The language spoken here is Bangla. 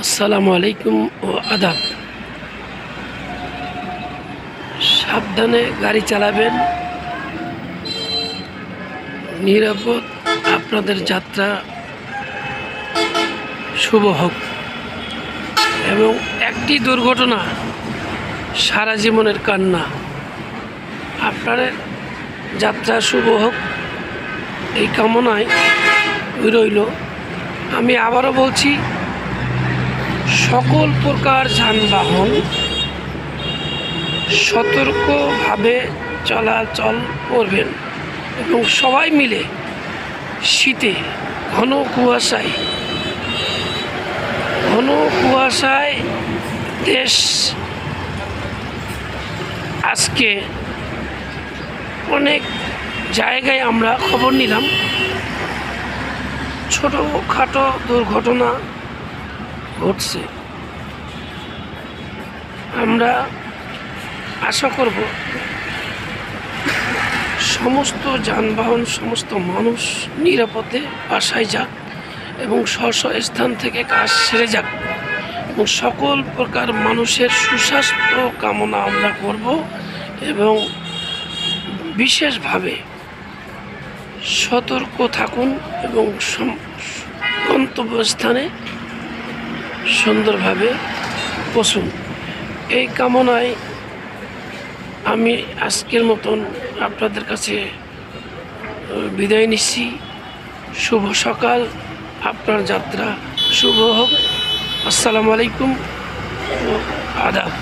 আসসালামু আলাইকুম ও আদাব। সাবধানে গাড়ি চালাবেন, নিরাপদ আপনাদের যাত্রা শুভ হোক এবং একটি দুর্ঘটনা সারা জীবনের কান্না। আপনাদের যাত্রা শুভ হোক এই কামনায় রইল। আমি আবারও বলছি, সকল প্রকার যানবাহন সতর্কভাবে চলাচল করবেন এবং সবাই মিলে শীতে ঘন কুয়াশায় দেশ আজকে অনেক জায়গায় আমরা খবর নিলাম, ছোটোখাটো দুর্ঘটনা ঘটছে। আমরা আশা করব সমস্ত যানবাহন, সমস্ত মানুষ নিরাপদে বাসায় যাক এবং স্ব স্থান থেকে কাজ সেরে যাক এবং সকল প্রকার মানুষের সুস্বাস্থ্য কামনা আমরা করব এবং বিশেষভাবে সতর্ক থাকুন এবং গন্তব্যস্থানে সুন্দরভাবে পৌঁছুন। এই কামনায় আমি আজকের মতন আপনাদের কাছে বিদায় নিচ্ছি। শুভ সকাল, আপনার যাত্রা শুভ হোক। আসসালামু আলাইকুম ও আদাব।